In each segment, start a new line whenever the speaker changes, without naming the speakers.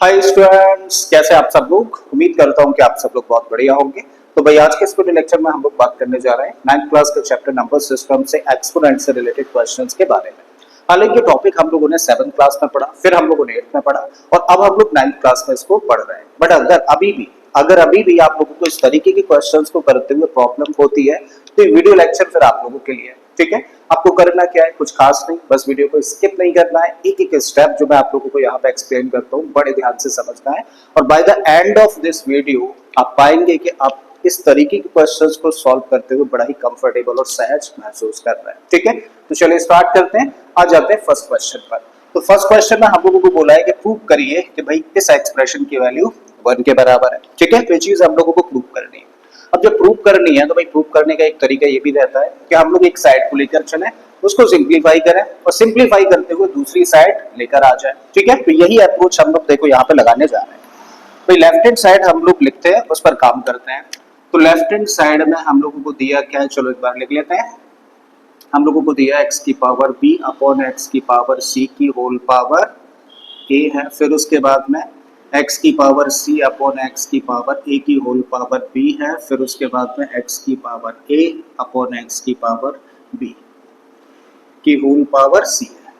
Hi students, कैसे आप सब लोग। उम्मीद करता हूं कि आप सब लोग बहुत बढ़िया होंगे। तो भाई आज के इस वीडियो लेक्चर में हम लोग बात करने जा रहे हैं 9th क्लास के चैप्टर नंबर सिस्टम से एक्सपोनेंट से रिलेटेड क्वेश्चंस के बारे में। हालांकि टॉपिक हम लोगों ने 7th क्लास में पढ़ा, फिर हम लोगों ने 8th में पढ़ा और अब हम लोग 9th क्लास में इसको पढ़ रहे हैं। बट अगर अभी भी आप लोगों को इस तरीके के क्वेश्चंस को करते हुए प्रॉब्लम होती है तो ये वीडियो लेक्चर फिर आप लोगों के लिए है। ठीक है, आपको करना क्या है, कुछ खास नहीं, बस वीडियो को स्किप नहीं करना है। एक एक स्टेप जो मैं आप लोगों को यहाँ पे एक्सप्लेन करता हूँ बड़े ध्यान से समझना है और by the end of this video आप पाएंगे कि आप इस तरीके के क्वेश्चंस को सॉल्व करते हुए बड़ा ही कंफर्टेबल और सहज महसूस कर रहे हैं। ठीक है, तो चलिए स्टार्ट करते हैं। आ जाते हैं फर्स्ट क्वेश्चन पर। तो फर्स्ट क्वेश्चन में हम लोगों को बोला है कि प्रूव करिए कि भाई इस एक्सप्रेशन की वैल्यू 1 के बराबर है। ठीक है, तो ये चीज हम लोगों को प्रूव करनी है। अब जब प्रूव करनी है तो भाई प्रूव करने का एक तरीका ये भी रहता है कि हम लोग एक साइड को लेकर चलें, उसको सिंप्लीफाई करें और सिंप्लीफाई करते हुए दूसरी साइड लेकर आ जाए। ठीक है, तो यही अप्रोच हम लोग देखो यहाँ पे लगाने जा रहे हैं। भाई लेफ्ट हैंड साइड हम लोग लिखते हैं, उस पर काम करते हैं। तो लेफ्ट हैंड साइड में हम लोगों को दिया क्या है, चलो एक बार लिख लेते हैं। हम लोगों को दिया x की पावर b अपॉन x की पावर c की होल पावर a है। फिर उसके बाद में x की पावर c अपॉन x की पावर a की होल पावर b है। फिर उसके बाद में x की पावर a अपॉन x की पावर b की होल पावर c है।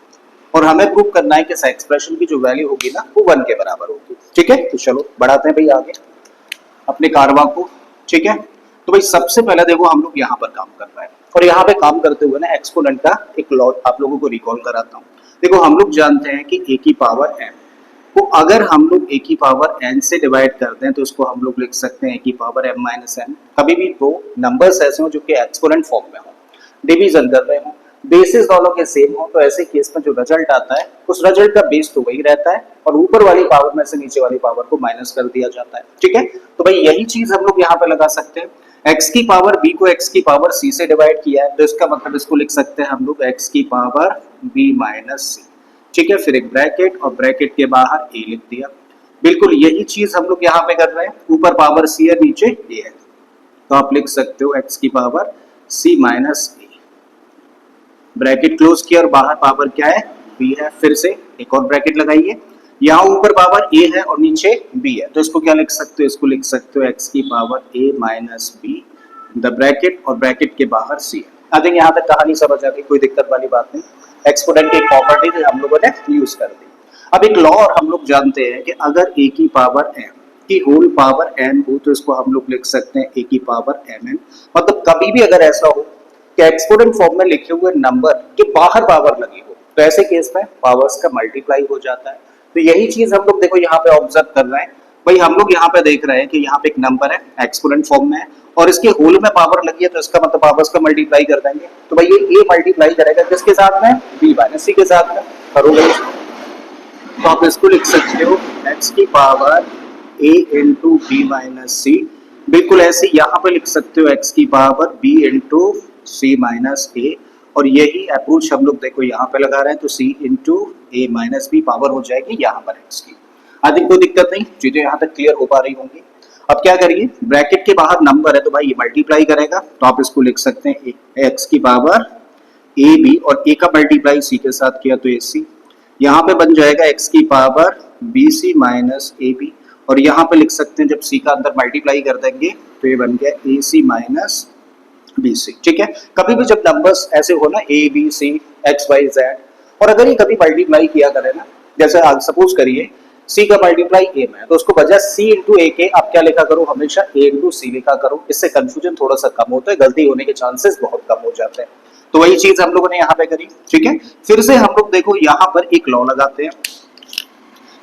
और हमें प्रूव करना है कि इस एक्सप्रेशन की जो वैल्यू होगी ना वो 1 के बराबर होगी। ठीक है, तो चलो बढ़ाते हैं भाई आगे अपने कारवा को। ठीक है, तो भाई सबसे पहले देखो हम लोग यहाँ पर काम कर रहे हैं और यहाँ पे काम करते हुए ना एक्सपोनेंट का एक लॉ आप लोगों को रिकॉल कराता हूँ। देखो हम लोग जानते हैं कि a की पावर n को अगर हम लोग a की पावर n से डिवाइड करते हैं तो उसको हम लोग लिख सकते हैं a की पावर m माइनस n। कभी भी दो नंबर्स ऐसे हो जो कि एक्सपोनेंट फॉर्म में हो, डिवीजन कर रहे हो, बेसिस दोनों के सेम हो, तो ऐसे केस में जो रिजल्ट आता है उस रिजल्ट का बेस तो वही रहता है और ऊपर वाली पावर में से नीचे वाली पावर को माइनस कर दिया जाता है। ठीक है, तो भाई यही चीज हम लोग यहाँ पे लगा सकते हैं। x की पावर b को x की पावर c से डिवाइड किया है तो इसका मतलब इसको लिख सकते हैं हम लोग x की पावर b माइनस c। ठीक है, फिर एक ब्रैकेट और ब्रैकेट के बाहर a लिख दिया। बिल्कुल यही चीज हम लोग यहाँ पे कर रहे हैं। ऊपर पावर c है, नीचे a है, तो आप लिख सकते हो x की power c minus a। Bracket close किया और बाहर पावर क्या है, b है। फिर से एक और ब्रैकेट लगाइए, यहाँ ऊपर पावर a है और नीचे b है, तो इसको क्या लिख सकते हो, इसको लिख सकते हो x की power a minus b the bracket और ब्रैकेट के बाहर c है। आई थिंक यहाँ तक कहानी समझ आ गई, कोई दिक्कत वाली बात नहीं। एक्सपोनेंट की एक प्रॉपर्टी हम लोगों ने यूज कर दी। अब एक लॉ और हम लोग जानते हैं कि अगर a की पावर m की होल पावर n हो तो इसको हम लोग लिख सकते हैं a की पावर mn। मतलब कभी भी अगर ऐसा हो कि एक्सपोनेंट फॉर्म में लिखे हुए नंबर के बाहर पावर लगी हो तो ऐसे केस में पावर्स का मल्टीप्लाई हो जाता है। तो यही चीज हम लोग देखो यहाँ पे ऑब्जर्व कर रहे हैं। भाई हम लोग यहाँ पे देख रहे हैं कि यहाँ पे एक नंबर है एक्सपोनेंट फॉर्म में है और इसके होल में पावर लगी है तो इसका मतलब पावर्स का मल्टीप्लाई कर देंगे। तो भाई ये a मल्टीप्लाई करेगा किसके साथ में, b माइनस c के साथ में। करोगे तो आप इसको लिख सकते हो x की power a into B minus C. बिल्कुल ऐसे यहाँ पे लिख सकते हो x की power b into C minus A. और यही अप्रोच हम लोग देखो यहाँ पे लगा रहे हैं तो c into a minus B power हो जाएगी यहाँ पर x की। आई थिंक कोई दिक्कत नहीं, चीजें यहाँ तक क्लियर हो पा रही होंगी। अब क्या करिए, ब्रैकेट के बाहर नंबर है तो भाई ये मल्टीप्लाई करेगा तो आप इसको लिख सकते हैं x की पावर ए बी और a का मल्टीप्लाई c के साथ किया तो ac। यहाँ पे बन जाएगा x की power b c minus a b और यहाँ पे लिख सकते हैं जब c का अंदर मल्टीप्लाई कर देंगे तो ये बन गया ए सी माइनस बी सी। ठीक है, कभी भी जब नंबर्स ऐसे हो ना a b c x y z और अगर ये कभी मल्टीप्लाई किया करे ना, जैसे सपोज करिए c का मल्टीप्लाई a में है तो उसको बजाय c इंटू ए के आप क्या लिखा करो, हमेशा a इंटू सी लिखा करो। इससे कंफ्यूजन थोड़ा सा कम होता है, गलती होने के चांसेस बहुत कम हो जाते हैं। तो वही चीज हम लोगों ने यहाँ पे करी। ठीक है, फिर से हम लोग देखो यहाँ पर एक लॉ लगाते हैं।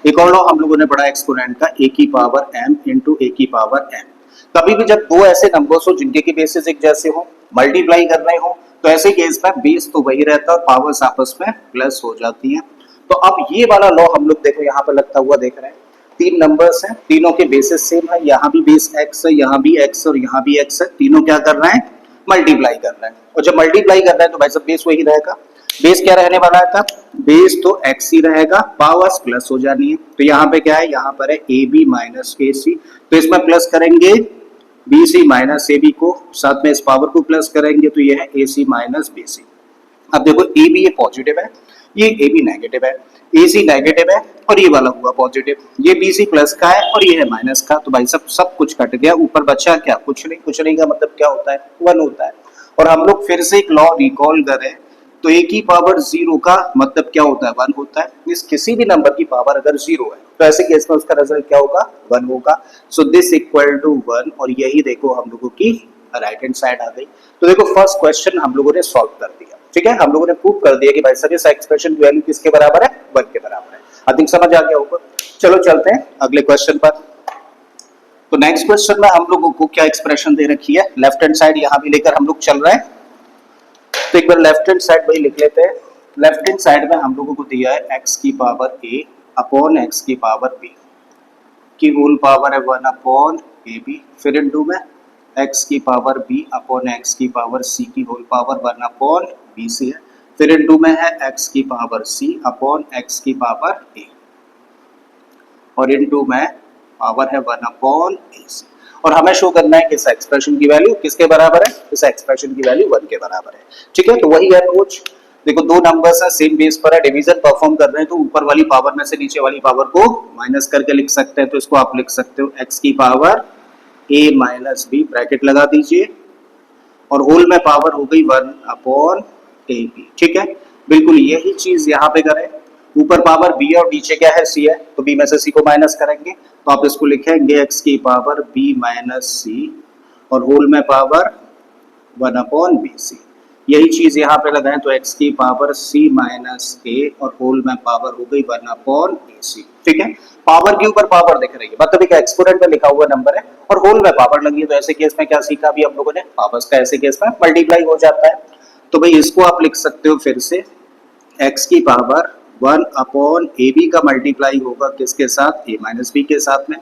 एक और लॉ हम लोगों ने पढ़ा एक्सपोनेंट का, a की पावर m इंटू a की पावर n। कभी भी जब दो ऐसे नंबर्स हो जिनके की बेसिस एक जैसे हो, मल्टीप्लाई कर रहे हो तो ऐसे केस में बेस तो वही रहता है और पावर्स आपस में प्लस हो जाती हैं। तो अब ये वाला लॉ हम लोग देखो यहाँ पर लगता हुआ देख रहे हैं। तीन नंबर्स हैं, तीनों के बेसिस सेम है, यहाँ भी बेस x है, यहाँ भी x और यहाँ भी x है। तीनों क्या कर रहे हैं, मल्टीप्लाई कर रहे हैं और जब मल्टीप्लाई कर रहे हैं तो भाई सब बेस वही रहेगा। बेस क्या रहने वाला था, बेस तो x ही रहेगा, पावर्स प्लस हो जानी है। तो यहाँ पे क्या है, यहाँ पर है ए बी माइनस ए सी, तो इसमें प्लस करेंगे b c minus a b को, साथ में इस पावर को प्लस करेंगे तो ये है ए सी माइनस बी सी। अब देखो ए बी ये पॉजिटिव है, ये ए बी नेगेटिव है, ए सी नेगेटिव है और ये वाला हुआ पॉजिटिव, ये बी सी प्लस का है और ये है माइनस का। तो भाई सब कुछ कट गया, ऊपर बचा क्या, कुछ नहीं। कुछ नहीं का मतलब क्या होता है, 1 होता है। और हम लोग फिर से एक लॉ रिकॉल करें तो ए की पावर 0 का मतलब क्या होता है, 1 होता है। इस किसी भी नंबर की पावर अगर 0 है तो ऐसे केस में उसका रिजल्ट क्या होगा, 1 होगा। सो दिस इक्वल टू 1 और यही देखो हम लोगों की राइट हैंड साइड आ गई। तो देखो फर्स्ट क्वेश्चन हम लोगों ने सॉल्व कर दिया, ठीक है। हम लोगों ने प्रूव कर दिया कि भाई सर इस एक्सप्रेशन की वैल्यू किसके बराबर है, 1 के बराबर है। आई थिंक समझ आ गया होगा। चलो चलते हैं अगले क्वेश्चन पर। तो नेक्स्ट क्वेश्चन में हम लोगों को क्या एक्सप्रेशन दे रखी है, लेफ्ट हैंड साइड यहां भी लेकर हम लोग चल रहे हैं। तो एक बार लेफ्ट हैंड साइड भाई लिख लेते हैं। लेफ्ट हैंड साइड में हम लोगों को दिया है x की पावर a अपॉन x की पावर b की होल पावर है 1 अपॉन ए बी, फिर इनटू में x की पावर b अपॉन x की पावर c की whole power 1 upon B c है, फिर इनटू में है x की पावर c अपॉन x की पावर a और इनटू में पावर है 1 अपॉन ए सी। और हमें शो करना है कि इस एक्सप्रेशन की वैल्यू किसके बराबर है, इस एक्सप्रेशन की वैल्यू 1 के बराबर है, ठीक है। तो वही है अप्रोच। देखो दो नंबर्स है सेम बेस पर है, डिवीजन परफॉर्म कर रहे हैं तो ऊपर वाली पावर में से नीचे वाली पावर को माइनस करके लिख सकते हैं। तो इसको आप लिख सकते हो x की power a minus b, bracket लगा दीजिए और होल में पावर हो गई 1 अपॉन ए बी, ठीक है। बिल्कुल यही चीज यहाँ पे करें, ऊपर पावर b है और नीचे क्या है c है, तो b में से c को माइनस करेंगे तो आप इसको लिखेंगे x की पावर b माइनस सी और होल में पावर 1 अपॉन बी सी। यही चीज यहाँ पे लगाएं तो x की पावर c माइनस a और होल में पावर हो गई 1 अपॉन ए सी, ठीक है। पावर के ऊपर पावर दिख रही है, मतलब एक एक्सपोनेंट में लिखा हुआ नंबर है और होल में पावर लगी है। तो ऐसे केस में क्या सीखा अभी हम लोगों ने, पावर्स का ऐसे केस में मल्टीप्लाई हो जाता है। तो भाई इसको आप लिख सकते हो फिर से x की पावर 1 अपॉन ए बी का मल्टीप्लाई होगा किसके साथ, a माइनस बी के साथ में।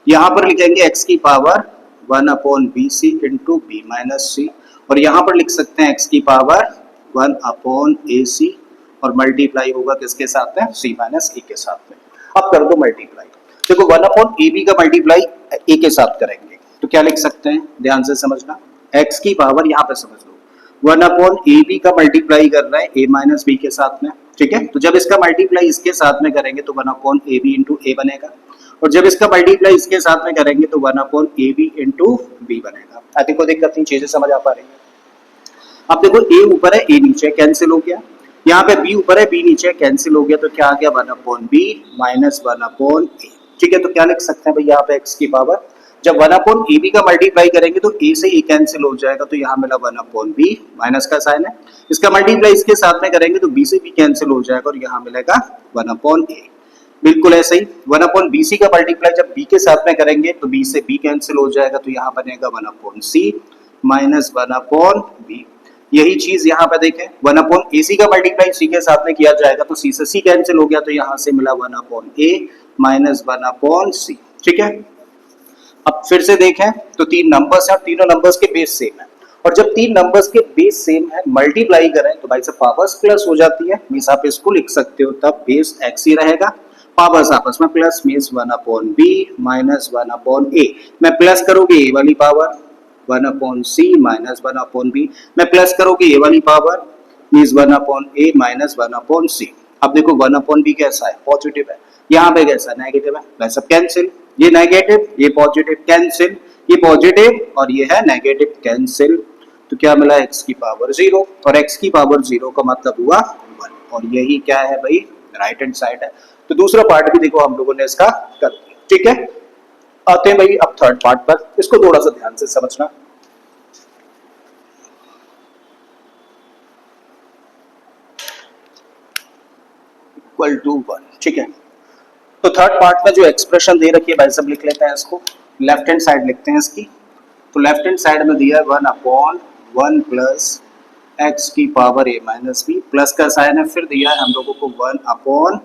यहाँ पर लिखेंगे x की power 1 upon B C into B minus C और यहाँ पर लिख सकते हैं x की पावर 1 अपॉन ए सी और मल्टीप्लाई होगा किसके साथ में, c माइनस ए के साथ में। अब कर दो मल्टीप्लाई। देखो 1 अपॉन ए बी का मल्टीप्लाई a के साथ करेंगे तो क्या लिख सकते हैं, ध्यान से समझना। x की पावर यहाँ पे समझ लो 1 अपॉन ए बी का मल्टीप्लाई कर रहा है a माइनस बी के साथ में, ठीक है। तो जब इसका मल्टीप्लाई इसके साथ में करेंगे तो 1 अपॉन ए बी इंटू ए बनेगा और जब इसका मल्टीप्लाई इसके साथ में करेंगे तो 1 अपॉन ए बी इंटू बी बनेगा। आई थिंक कोई दिक्कत नहीं, चीजें समझ आ पा रही है। अब देखो a ऊपर है a नीचे, कैंसिल हो गया। यहाँ पे b ऊपर है b नीचे, कैंसिल हो गया। तो क्या आ गया 1 अपॉन बी माइनस 1 अपॉन ए, ठीक है। तो क्या लिख सकते हैं भाई यहाँ पे x की पावर, जब 1 अपॉन ए बी का मल्टीप्लाई करेंगे तो a से a कैंसिल हो जाएगा तो यहाँ मिला 1 अपॉन बी, माइनस का साइन है। इसका मल्टीप्लाई इसके साथ में करेंगे तो b से b कैंसिल हो जाएगा और यहाँ मिलेगा 1 अपॉन ए। बिल्कुल ऐसे ही 1 अपॉन बी सी का मल्टीप्लाई जब b के साथ में करेंगे तो b से b कैंसिल हो जाएगा तो यहाँ बनेगा 1 upon C minus 1 upon B. यही चीज यहाँ पे देखें 1 अपॉन ए सी का मल्टीप्लाई सी के साथ में किया जाएगा तो सी से सी कैंसिल हो गया तो यहाँ से मिला 1 अपॉन ए माइनस 1 अपॉन सी, ठीक है। अब फिर से देखें तो तीन नंबर्स हैं, तीनों नंबर्स के बेस सेम है और जब तीन नंबर्स के बेस सेम है मल्टीप्लाई करें तो भाई सब पावर्स प्लस हो जाती है। मींस आप इसको लिख सकते हो तब बेस x ही रहेगा, पावर्स आपस में plus, means 1 upon B minus 1 upon A. मैं प्लस करोगे ए वाली power 1 upon C minus 1 upon B, मैं प्लस करोगे ए वाली power means 1 upon A minus 1 upon C. अब देखो 1 अपॉन बी कैसा है, पॉजिटिव है, यहाँ पे कैसा नेगेटिव है, वह सब कैंसिल, ये नेगेटिव ये पॉजिटिव कैंसिल, ये पॉजिटिव और ये है नेगेटिव कैंसिल। तो क्या मिला x की पावर 0 और x की पावर 0 का मतलब हुआ 1 और यही क्या है भाई राइट हैंड साइड है। तो दूसरा पार्ट भी देखो हम लोगों ने इसका कर दिया, ठीक है। आते हैं भाई अब थर्ड पार्ट पर, इसको थोड़ा सा ध्यान से समझना। इक्वल टू 1, ठीक है। तो थर्ड पार्ट में जो एक्सप्रेशन दे रखी है भाई सब लिख लेते हैं इसको, लेफ्ट हैंड साइड लिखते हैं इसकी। तो लेफ्ट हैंड साइड में दिया है 1 अपॉन 1 प्लस एक्स की पावर ए माइनस बी, प्लस का साइन है, फिर दिया है हम लोगों को 1 अपॉन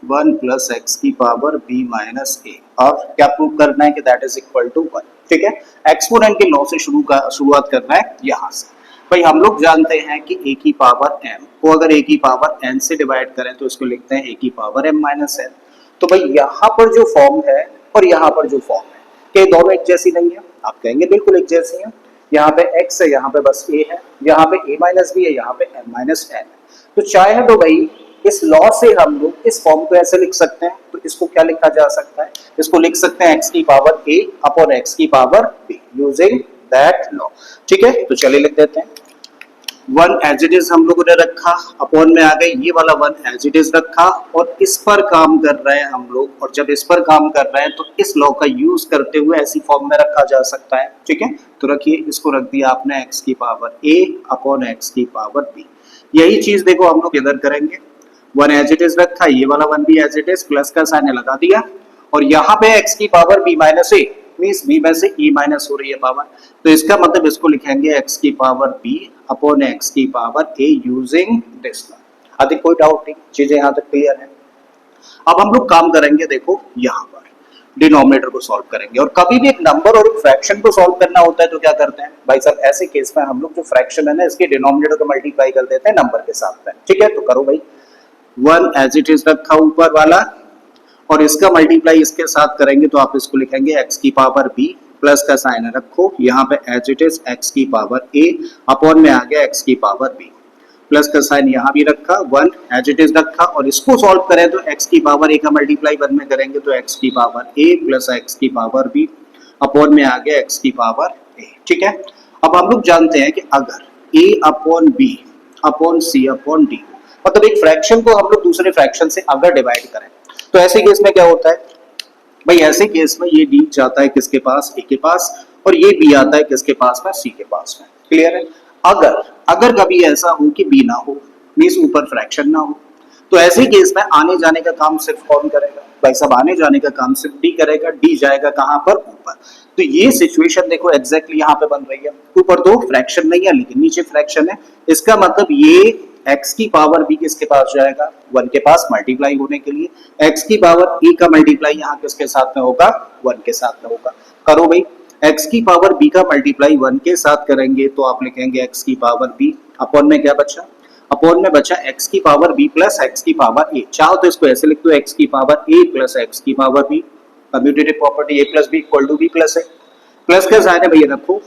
1 प्लस एक्स की पावर बी माइनस ए और क्या प्रूव करना है कि दैट इज इक्वल टू 1, ठीक है। एक्सपोनेंट के लॉ से शुरुआत करना है यहाँ से। भाई हम लोग जानते हैं कि a की पावर m को अगर a की पावर n से डिवाइड करें तो इसको लिखते हैं a की पावर m माइनस n। तो भाई यहाँ पर जो फॉर्म है और यहाँ पर जो फॉर्म है क्या दोनों एक जैसी नहीं है, आप कहेंगे बिल्कुल एक जैसी है। यहाँ पे x है, यहाँ पे बस a है, यहाँ पे a माइनस b है, यहाँ पे m माइनस n है। तो चाहे तो भाई इस लॉ से हम लोग इस फॉर्म को ऐसे लिख सकते हैं, तो इसको क्या लिखा जा सकता है, इसको लिख सकते हैं x की पावर a अपॉन x की power b using that law. ठीक है, तो चलिए लिख देते हैं। वन एज इट इज हम लोगों ने रखा, अपॉन में आ गए ये वाला वन एज इट इज रखा, और इस पर काम कर रहे हैं हम लोग, और जब इस पर काम कर रहे हैं तो इस लॉ का यूज करते हुए ऐसी फॉर्म में रखा जा सकता है। ठीक है, तो रखिए, इसको रख दिया आपने x की पावर a अपॉन x की पावर b। यही चीज देखो हम लोग इधर करेंगे, वन एज इट इज रखा, ये वाला वन भी एज इट इज, प्लस का साइन लगा दिया, और यहाँ पे x की power b minus a means b में से e माइनस हो रही है पावर, तो इसका मतलब इसको लिखेंगे x की पावर b अपॉन x की power a using this law. अधिक कोई डाउट नहीं, चीजें यहाँ तक क्लियर है। अब हम लोग काम करेंगे, देखो यहाँ पर डिनोमिनेटर को सॉल्व करेंगे, और कभी भी एक नंबर और एक फ्रैक्शन को सॉल्व करना होता है तो क्या करते हैं भाई साहब, ऐसे केस में हम लोग जो फ्रैक्शन है ना, इसके डिनोमिनेटर को मल्टीप्लाई कर देते हैं नंबर के साथ में। ठीक है, तो करो भाई, वन एज इट इज रखा ऊपर वाला, और इसका मल्टीप्लाई इसके साथ करेंगे तो आप इसको लिखेंगे x की पावर b, प्लस का साइन रखो, यहाँ पे एज इट इज x की पावर a अपॉन में आ गया x की पावर b, प्लस का साइन यहाँ भी रखा, वन एज इट इज रखा, और इसको सॉल्व करें तो x की पावर a का मल्टीप्लाई वन में करेंगे तो x की पावर a प्लस x की पावर b अपॉन में आ गया x की पावर a। ठीक है, अब हम लोग जानते हैं कि अगर a upon b upon c upon d, मतलब एक फ्रैक्शन को हम लोग दूसरे फ्रैक्शन से अगर डिवाइड करें तो ऐसे केस में क्या होता है भाई, ऐसे केस में ये d जाता है किसके पास, a के पास, और ये b आता है किसके पास में, c के पास में। क्लियर है। अगर कभी ऐसा हो कि b ना हो, मींस ऊपर फ्रैक्शन ना हो, तो ऐसे केस में आने जाने का काम सिर्फ कौन करेगा भाई साहब, आने जाने का काम सिर्फ d करेगा, d जाएगा कहां पर, ऊपर। तो ये सिचुएशन देखो एग्जैक्टली यहाँ पे बन रही है, ऊपर तो फ्रैक्शन नहीं है लेकिन नीचे फ्रैक्शन है, इसका मतलब ये x की पावर b किसके पास जाएगा, 1 के पास मल्टीप्लाई होने के लिए, x की पावर a का मल्टीप्लाई यहाँ किसके साथ में होगा, 1 के साथ में होगा। करो भाई, x की पावर b का मल्टीप्लाई 1 के साथ करेंगे तो आप लिखेंगे x की पावर b अपॉन में क्या बचा, अपॉन में बचा x की पावर b प्लस x की पावर a। चाहो तो इसको ऐसे लिख दो, x की पावर a प्लस x की power b, commutative property a plus b equal to b plus a, plus का साइन है भैया रखो,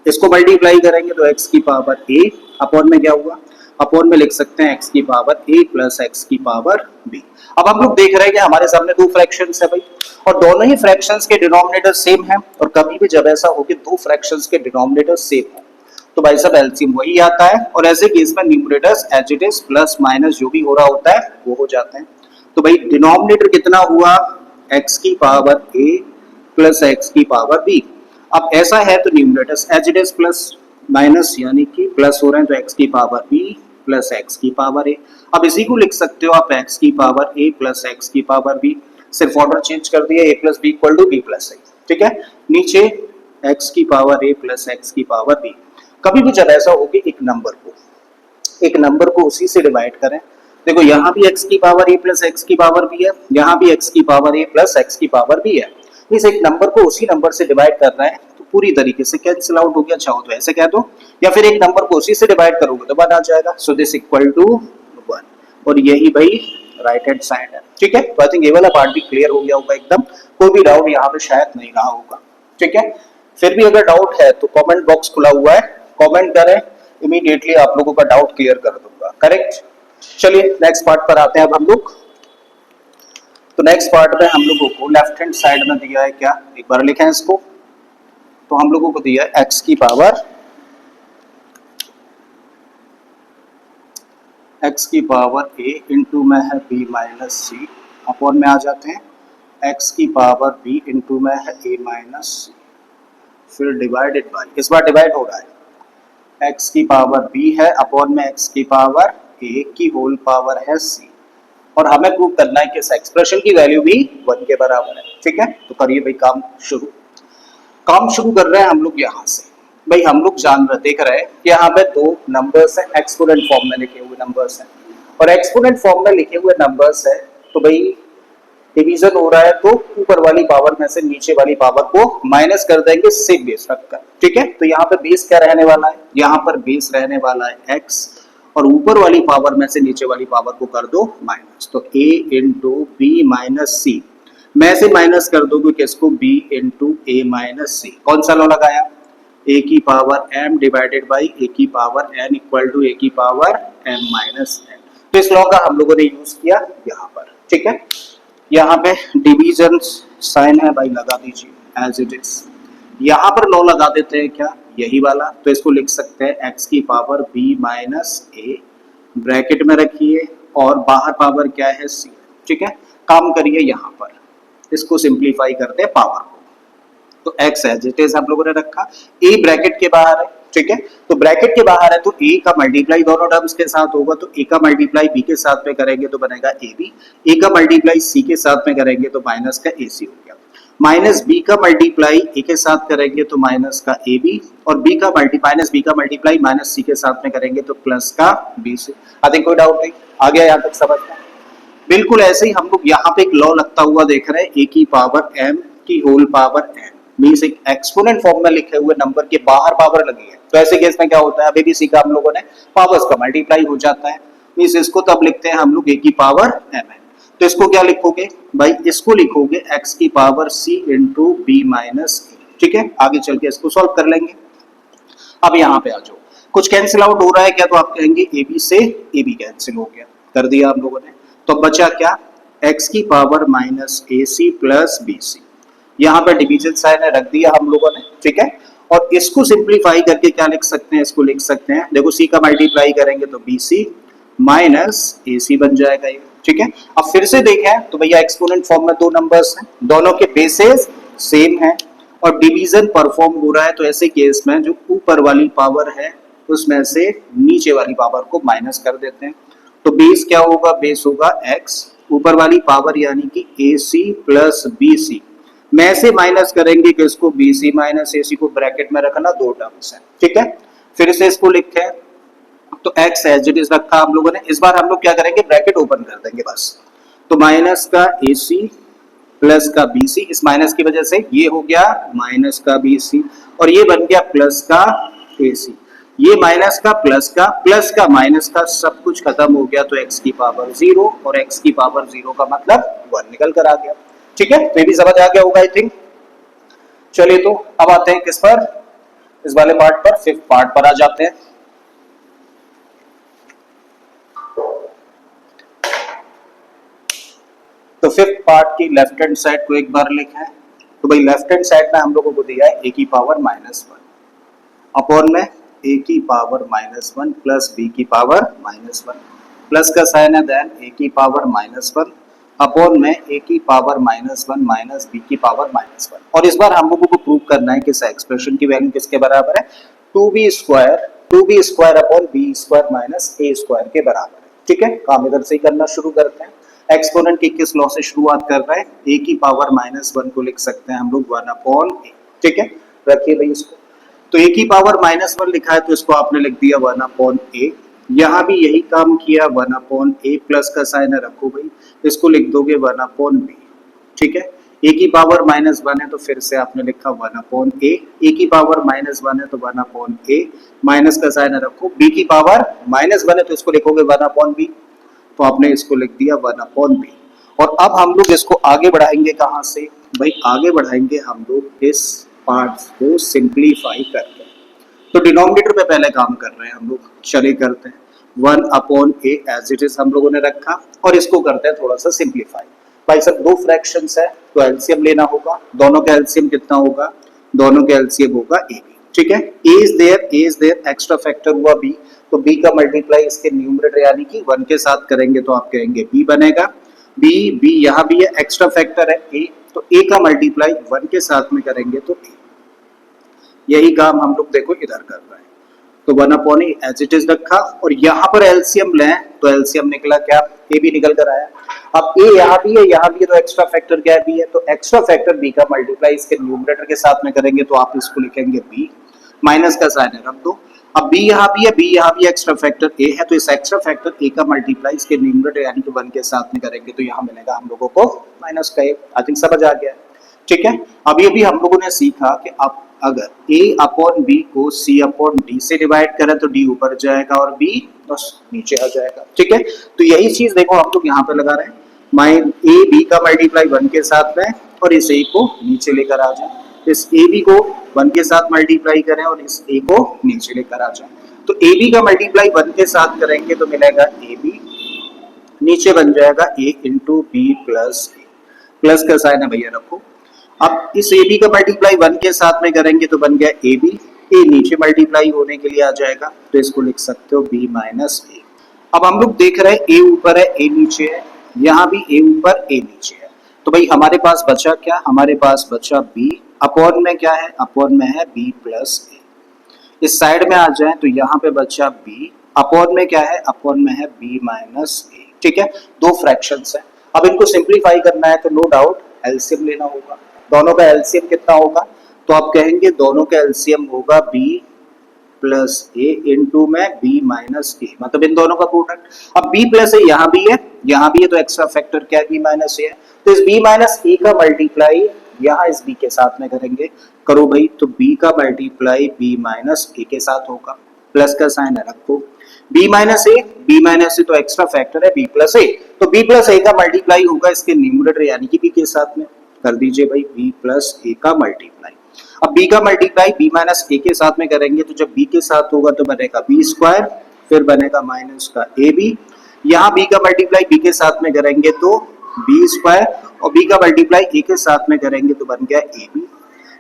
इसको मल्टीप्लाई करेंगे तो x की पावर a अपॉन में क्या हुआ, अपॉन में लिख सकते हैं x की पावर a प्लस x की पावर b। अब हम लोग देख रहे हैं कि हमारे सामने दो फ्रैक्शंस है भाई, और दोनों ही फ्रैक्शंस के डिनोमिनेटर सेम है, और कभी भी जब ऐसा हो कि दो फ्रैक्शंस के डिनोमिनेटर सेम हो तो भाई साहब एलसीएम वही आता है, और ऐसे केस में numerators as it is plus minus जो भी हो रहा होता है वो हो जाते हैं। तो भाई डिनोमिनेटर कितना हुआ, x की पावर a प्लस x की पावर b। अब ऐसा है तो numerators as it is plus minus यानी कि प्लस हो रहे हैं, तो x की पावर b प्लस x की पावर a। अब इसी को लिख सकते हो आप x की पावर a प्लस x की पावर b, सिर्फ ऑर्डर चेंज कर दिया, a plus b equal to b plus a। ठीक है, नीचे x की पावर a प्लस x की पावर b। कभी भी जब ऐसा हो कि एक नंबर को उसी से डिवाइड करें, देखो यहाँ भी x की पावर a प्लस x की पावर b है, यहाँ भी x की पावर a प्लस x की पावर b है, इस एक नंबर को उसी नंबर से डिवाइड कर रहे हैं तो पूरी तरीके से कैंसिल आउट हो गया। चाहो तो ऐसे कह दो, या फिर एक नंबर को उसी से डिवाइड करोगे तो 1 आ जाएगा, सो दिस इक्वल टू 1, और यही भाई राइट हैंड साइड है। ठीक है, तो आई थिंक ये वाला पार्ट भी क्लियर हो गया होगा एकदम, कोई भी डाउट यहाँ पे शायद नहीं रहा होगा। ठीक है, फिर भी अगर डाउट है तो कमेंट बॉक्स खुला हुआ है, कमेंट करें, इमीडिएटली आप लोगों का डाउट क्लियर कर दूंगा। करेक्ट, चलिए नेक्स्ट पार्ट पर आते हैं अब हम लोग। तो नेक्स्ट पार्ट में हम लोगों को लेफ्ट हैंड साइड में दिया है क्या, एक बार लिखें इसको, तो हम लोगों को दिया है x की पावर a इंटू में है b माइनस सी, अपॉन में आ जाते हैं x की पावर b इंटू में है a माइनस सी, फिर डिवाइडेड बाय, इस बार डिवाइड हो रहा है, x की पावर b है अपॉन में x की पावर a की होल पावर है c, और हमें प्रूव करना है कि इस एक्सप्रेशन की वैल्यू भी 1 के बराबर है। ठीक है, तो करिए भाई काम शुरू कर रहे हैं हम लोग यहाँ से। भाई हम लोग देख रहे हैं कि यहाँ पे दो नंबर्स हैं, एक्सपोनेंट फॉर्म में लिखे हुए नंबर्स हैं, और एक्सपोनेंट फॉर्म में लिखे हुए नंबर्स है तो भाई डिवीजन हो रहा है तो ऊपर वाली पावर में से नीचे वाली पावर को माइनस कर देंगे सेम बेस रखकर। ठीक है, तो यहाँ पे बेस क्या रहने वाला है, यहाँ पर बेस रहने वाला है x, और ऊपर वाली पावर में से नीचे वाली पावर को कर दो माइनस, तो a into B minus c, मैं से माइनस कर दोगे किसको, b into a minus c. कौन सा लॉ लगाया, a की power m divided by a की power n equal to a की पावर m माइनस n। तो इस लॉ का हम लोगों ने यूज किया यहाँ पर, ठीक है। यहाँ पे डिवीजन साइन है भाई, लगा दीजिए एज इट इज। यहाँ पर लॉ लगा देते हैं क्या, यही वाला, तो इसको लिख सकते हैं x की पावर b माइनस ए, ब्रैकेट में रखिए, और बाहर पावर क्या है c, ठीक है। काम करिए यहाँ पर, इसको सिंप्लीफाई करते हैं पावर को, तो x एज इट इज हम लोगों ने रखा, a ब्रैकेट के बाहर है, ठीक है। तो ब्रैकेट के बाहर है तो a का मल्टीप्लाई दोनों टर्म्स के साथ होगा, तो a का मल्टीप्लाई b के साथ में करेंगे तो बनेगा ab, a का मल्टीप्लाई c के साथ में करेंगे तो माइनस का ac हो गया, माइनस b का मल्टीप्लाई a के साथ करेंगे तो माइनस का ab, और माइनस b का मल्टीप्लाई माइनस c के साथ में करेंगे तो प्लस का bc। आई थिंक कोई डाउट नहीं, आ गया यहाँ तक समझ में। बिल्कुल ऐसे ही हम लोग यहाँ पे एक लॉ लगता हुआ देख रहे हैं, a की पावर m की होल पावर n, मींस एक एक्सपोनेंट फॉर्म में लिखे हुए नंबर के बाहर पावर लगी है, तो ऐसे केस में क्या होता है, अभी भी सीखा हम लोगों ने, पावर्स का मल्टीप्लाई हो जाता है, मींस इसको तब लिखते हैं हम लोग a की पावर m है। तो इसको क्या लिखोगे भाई, इसको लिखोगे x की power c into b minus A, ठीक है। आगे चल के इसको सॉल्व कर लेंगे। अब यहाँ पे आ जाओ, कुछ कैंसिल आउट हो रहा है क्या, तो आप कहेंगे ab से ab कैंसिल हो गया, कर दिया हम लोगों ने, तो बचा क्या, x की power minus ac plus bc, यहाँ पे डिवीजन साइन है, रख दिया हम लोगों ने, ठीक है। और इसको सिंप्लीफाई करके क्या लिख सकते हैं, इसको लिख सकते हैं, देखो c का मल्टीप्लाई करेंगे तो bc माइनस ac बन जाएगा ये, ठीक है। अब फिर से देखें तो भैया एक्सपोनेंट फॉर्म में दो नंबर्स हैं, दोनों के बेसेस सेम है और डिवीजन परफॉर्म हो रहा है, तो ऐसे केस में जो ऊपर वाली पावर है उसमें से नीचे वाली पावर को माइनस कर देते हैं, तो बेस क्या होगा, बेस होगा x, ऊपर वाली पावर यानी कि ac प्लस bc, में से माइनस करेंगे कि इसको bc माइनस ac को ब्रैकेट में रखना, दो टर्म्स है, ठीक है। फिर से इसको लिखें तो x एज इट इज रखा हम लोगों ने, इस बार हम लोग क्या करेंगे, ब्रैकेट ओपन कर देंगे बस, तो माइनस का ac प्लस का bc, इस माइनस की वजह से ये हो गया माइनस का bc, और ये बन गया प्लस का ac, ये माइनस का माइनस का सब कुछ खत्म हो गया, तो x की पावर 0, और x की पावर 0 का मतलब 1 निकल कर आ गया, ठीक है। तो ये भी समझ आ गया होगा आई थिंक। चलिए तो अब आते हैं किस पर, इस वाले पार्ट पर, फिफ्थ पार्ट पर आ जाते हैं। तो फिफ्थ पार्ट की लेफ्ट हैंड साइड को एक बार लिखा है, तो भाई लेफ्ट हैंड साइड में हम लोगों को दिया है a की पावर -1 अपॉन में a की पावर -1 प्लस b की पावर -1, प्लस का साइन है, देन a की पावर -1 अपॉन में a की पावर -1 माइनस b की पावर -1, और इस बार हम लोगों को प्रूव करना है कि इस एक्सप्रेशन की वैल्यू किसके बराबर है, 2b square upon b square minus a square के बराबर है, ठीक है। काम इधर से ही करना शुरू करते हैं। एक्सपोनेंट की किस लॉ से शुरुआत कर रहे हैं, a की पावर -1 को लिख सकते हैं हम लोग 1 अपॉन a, ठीक है। रखिए भाई इसको, तो a की पावर -1 लिखा है तो इसको आपने लिख दिया 1 अपॉन a, यहाँ भी यही काम किया 1 अपॉन a, प्लस का साइन है, रखो भाई, इसको लिख दोगे 1 अपॉन b, ठीक है। a की पावर -1 है तो फिर से आपने लिखा 1 अपॉन a की पावर -1 है तो 1 अपॉन a, माइनस का साइन है, रखो, b की पावर -1 है तो इसको लिखोगे 1 अपॉन b, तो आपने इसको लिख दिया 1 अपॉन b। और अब हम लोग इसको आगे बढ़ाएंगे कहां से भाई, आगे बढ़ाएंगे हम लोग इस पार्ट्स को सिंप्लीफाई करके, तो डिनोमिनेटर पे पहले काम कर रहे हैं हम लोग, चलिए करते हैं। 1 upon a as it is हम लोगों ने रखा, और इसको करते हैं थोड़ा सा सिंप्लीफाई। भाई सब दो फ्रैक्शंस है तो एलसीएम लेना होगा, दोनों का एलसीएम कितना होगा, दोनों का एलसीएम होगा a, ठीक है। a is there, extra factor हुआ b, तो b का मल्टीप्लाई इसके न्यूमरेटर यानी कि 1 के साथ करेंगे तो आप कहेंगे b बनेगा, b यहाँ भी है, एक्स्ट्रा फैक्टर है a, तो a का मल्टीप्लाई 1 के साथ में करेंगे तो a, यही काम हम लोग देखो इधर कर रहे हैं, तो 1 upon a as it is रखा, और यहाँ पर एलसीएम लें तो एलसीएम निकला क्या, a भी निकल कर आया। अब a यहाँ भी है तो एक्स्ट्रा फैक्टर क्या है, b है, तो एक्स्ट्रा फैक्टर b का मल्टीप्लाई इसके न्यूमरेटर के साथ में करेंगे तो आप इसको लिखेंगे b, माइनस का साइन है, रख दो। अब b यहाँ भी एक्स्ट्रा फैक्टर a है, तो इस एक्स्ट्रा फैक्टर a का मल्टीप्लाई इसके न्यूमरेटर यानी कि 1 के साथ में करेंगे तो यहाँ मिलेगा हम लोगों को माइनस का 1। आई थिंक समझ आ गया, ठीक है। अभी अभी हम लोगों ने सीखा कि आप अगर a अपॉन b को c अपॉन d से डिवाइड करें तो d ऊपर जाएगा और b बस नीचे आ जाएगा, ठीक है। तो यही चीज देखो हम लोग यहाँ पे लगा रहे हैं, माइन a b का मल्टीप्लाई 1 के साथ में, और इस a को नीचे लेकर आ जाए, इस a b को 1 के साथ मल्टीप्लाई करें और इस a को नीचे लेकर आ जाए, तो a b का मल्टीप्लाई 1 के साथ करेंगे तो मिलेगा ab, नीचे बन जाएगा a into b plus a, plus का साइन है भैया रखो। अब इस ए बी का मल्टीप्लाई 1 के साथ में करेंगे तो बन गया ए बी, ए नीचे मल्टीप्लाई होने के लिए आ जाएगा तो इसको लिख सकते हो बी माइनस ए। अब हम लोग देख रहे हैं ए ऊपर है ए नीचे है, यहाँ भी ए ऊपर ए नीचे है, तो भाई हमारे पास बचा क्या, हमारे पास बचा b अपॉन में क्या है, अपॉन में है b प्लस ए। इस साइड में आ जाए तो यहाँ पे बचा b अपॉन में क्या है, अपॉन में है b माइनस ए। ठीक है, दो फ्रैक्शंस है, अब इनको सिंप्लीफाई करना है तो नो डाउट एलसीएम लेना होगा। दोनों का एलसीएम कितना होगा, तो आप कहेंगे दोनों का एलसीएम होगा b प्लस ए इंटू में b माइनस ए, मतलब इन दोनों का प्रोडक्ट। अब b प्लस ए यहाँ भी है, यहाँ भी है, तो एक्स्ट्रा फैक्टर क्या है, b माइनस ए है, तो इस b माइनस ए का मल्टीप्लाई यहाँ इस b के साथ में करेंगे, करो भाई, तो b का मल्टीप्लाई b माइनस ए के साथ होगा, प्लस का साइन है रखो, b माइनस ए तो एक्स्ट्रा फैक्टर है b प्लस ए, तो b प्लस ए का मल्टीप्लाई होगा इसके न्यूमरेटर यानी कि b के साथ में, कर दीजिए भाई b प्लस ए का मल्टीप्लाई। अब b का मल्टीप्लाई b माइनस ए के साथ में करेंगे तो जब b के साथ होगा तो बनेगा b स्क्वायर, फिर बनेगा माइनस का ए बी, यहाँ b का मल्टीप्लाई b के साथ में करेंगे तो b स्क्वायर, और b का मल्टीप्लाई a के साथ में करेंगे तो बन गया ए बी।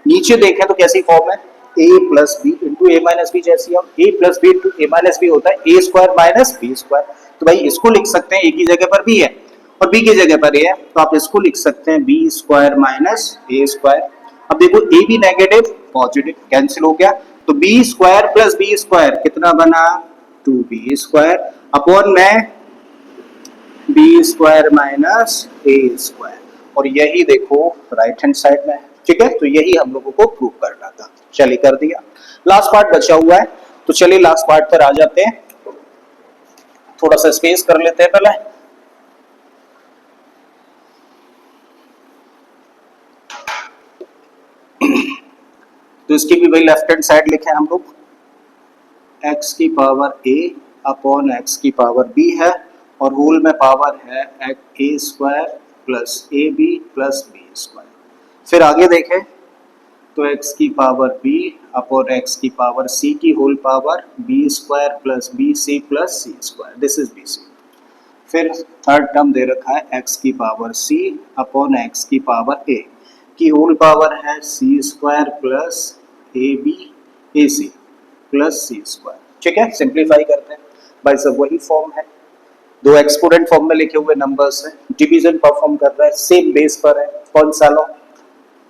नीचे देखें तो कैसी फॉर्म है, a plus b into a minus b, जैसी हम a plus b into a minus b होता है a square minus b square, तो भाई इसको लिख सकते हैं a की जगह पर b है और b की जगह पर a है, तो आप इसको लिख सकते हैं b square minus a square. अब देखो a भी नेगेटिव पॉजिटिव कैंसिल हो गया, तो b square plus b square कितना बना, 2b स्क्वायर अपॉन में b square minus a square, और यही देखो राइट हैंड साइड में है। ठीक है, तो यही हम लोगों को प्रूव करना था, चलिए कर दिया। लास्ट पार्ट बचा हुआ है, तो चलिए लास्ट पार्ट पर आ जाते हैं, थोड़ा सा स्पेस कर लेते हैं पहले। तो इसकी भी वही लेफ्ट हैंड साइड लिखे हम लोग, x की पावर a अपॉन x की पावर b है, और होल में पावर है a square plus A B plus B square. फिर आगे देखें तो x की पावर b अपॉन x की पावर c की whole power b square plus B C plus C square, this is b c. फिर थर्ड टर्म दे रखा है x की पावर c अपॉन x की पावर a की होल पावर है c square plus A b a C plus C square. ठीक है, सिंप्लीफाई करते हैं भाई सब, वही फॉर्म है, दो एक्सपोनेंट फॉर्म में लिखे हुए नंबर्स हैं, डिवीजन परफॉर्म कर रहा है, सेम बेस पर है, कौन सा लो,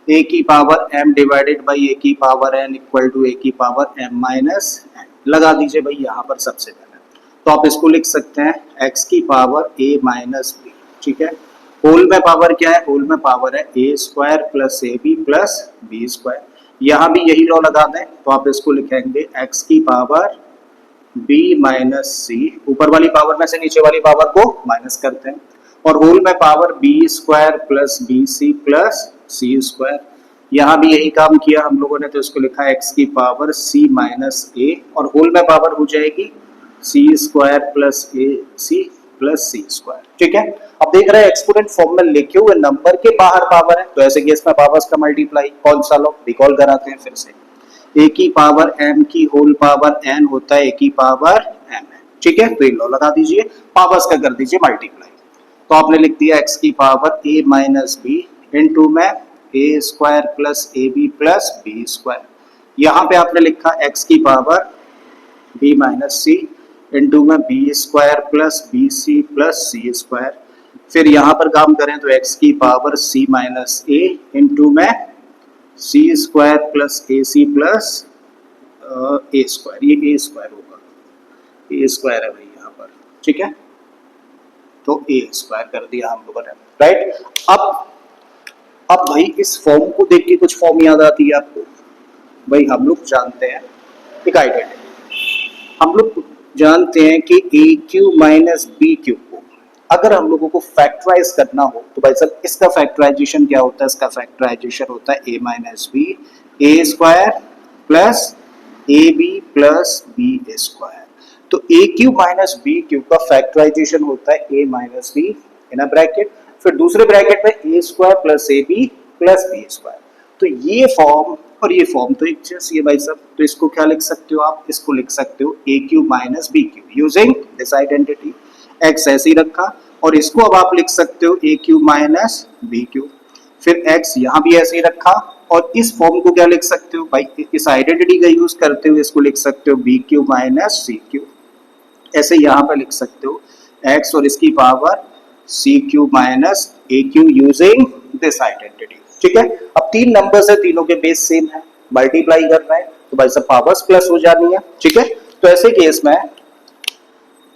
a की power m divided by a की power n equal to a की पावर m माइनस n, लगा दीजिए भाई यहाँ पर सबसे पहले, तो आप इसको लिख सकते हैं x की पावर a माइनस b। ठीक है, होल में पावर क्या है, होल में पावर है a square plus A B plus B square, यहाँ भी यही लॉ लगा दें, तो आप इसको लिखेंगे x की पावर b माइनस सी, ऊपर वाली पावर में से नीचे वाली पावर को माइनस करते हैं, और होल में power b square plus B C plus सी स्क्वायर, यहाँ भी यही काम किया हम लोगों ने, तो इसको लिखा x की पावर c माइनस ए, और होल में पावर हो जाएगी c square plus A C plus C square. ठीक है, अब देख रहे हैं एक्सपोनेंट फॉर्म में लिखे हुए नंबर के बाहर पावर है, तो ऐसे केस में पावर्स का मल्टीप्लाई, कौन सा लो, रिकॉल कराते हैं फिर से, a की पावर m की होल पावर n होता है a की पावर m है। ठीक है, तो ये लॉ लगा दीजिए, पावर्स का कर दीजिए मल्टीप्लाई, तो आपने लिख दिया x की power a minus B into में a square plus A B plus B square, यहाँ पे आपने लिखा x की power b minus C into में B square plus B C plus सी स्क्वायर, फिर यहाँ पर काम करें तो x की power c minus A into में C square plus A C plus A square, ये ए स्क्वायर होगा, ए स्क्वायर है भाई यहाँ पर। ठीक है, तो ए स्क्वायर कर दिया हम लोगों ने, राइट। अब भाई इस फॉर्म को देख के कुछ फॉर्म याद आती है आपको, भाई हम लोग जानते हैं एक आइडेंटिटी, हम लोग जानते हैं कि ए क्यू माइनस बी क्यू को अगर हम लोगों को फैक्टराइज करना हो तो भाई साहब इसका फैक्टराइजेशन क्या होता है, इसका फैक्टराइजेशन होता है a minus B A square plus A B plus B square, तो A cube minus B cube का फैक्टराइजेशन होता है a minus B in a bracket, फिर दूसरे ब्रैकेट में A square plus A B plus B square, तो ये form और ये फॉर्म तो एक जैसी है भाई साहब, तो इसको क्या लिख सकते हो आप, इसको लिख सकते हो A cube minus B cube using this identity, X ऐसे ही रखा और इसको अब आप लिख सकते हो A cube minus B Q. फिर x यहाँ भी ऐसे ही रखा और इस फॉर्म को क्या लिख सकते हो भाई, इस आइडेंटिटी का यूज करते हुए इसको लिख सकते हो b cube minus c cube. ऐसे यहाँ पर लिख सकते हो x और इसकी power c cube minus a cube using this identity. ठीक है, अब तीन नंबर्स है, तीनों के बेस सेम है, मल्टीप्लाई कर रहे हैं तो भाई सब पावर्स प्लस हो जानी है। ठीक है, तो ऐसे केस में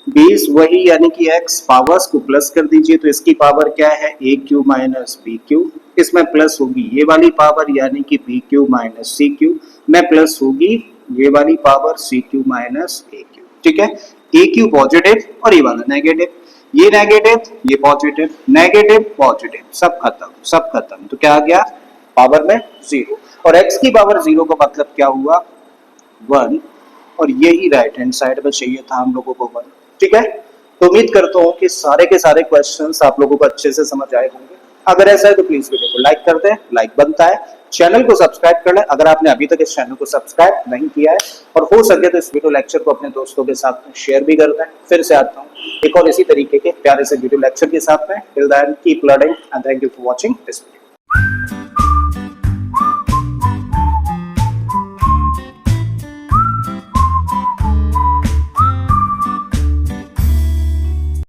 20 वही यानी कि x पावर्स को प्लस कर दीजिए तो इसकी पावर क्या है a cube minus B cube, इसमें प्लस होगी ये वाली पावर यानी कि b cube minus c cube, में प्लस होगी ये वाली power c cube minus a cube. ठीक है, ए क्यू पॉजिटिव और ये वाला नेगेटिव, ये नेगेटिव ये पॉजिटिव, नेगेटिव पॉजिटिव, सब खत्म सब खत्म। तो क्या आ गया पावर में 0 और x की पावर 0 का मतलब क्या हुआ 1 और यही राइट हैंड साइड में चाहिए था हम लोगों को 1। ठीक है, तो उम्मीद करता हूँ कि सारे के सारे क्वेश्चंस आप लोगों को अच्छे से समझ आए होंगे। अगर ऐसा है तो प्लीज वीडियो को लाइक कर दें, लाइक बनता है। चैनल को सब्सक्राइब कर लें अगर आपने अभी तक इस चैनल को सब्सक्राइब नहीं किया है, और हो सके तो इस वीडियो लेक्चर को अपने दोस्तों के साथ में शेयर भी कर दें। फिर से आता हूँ एक और इसी तरीके के प्यारे से वीडियो लेक्चर के साथ में। Till then keep learning and thank you for watching this video.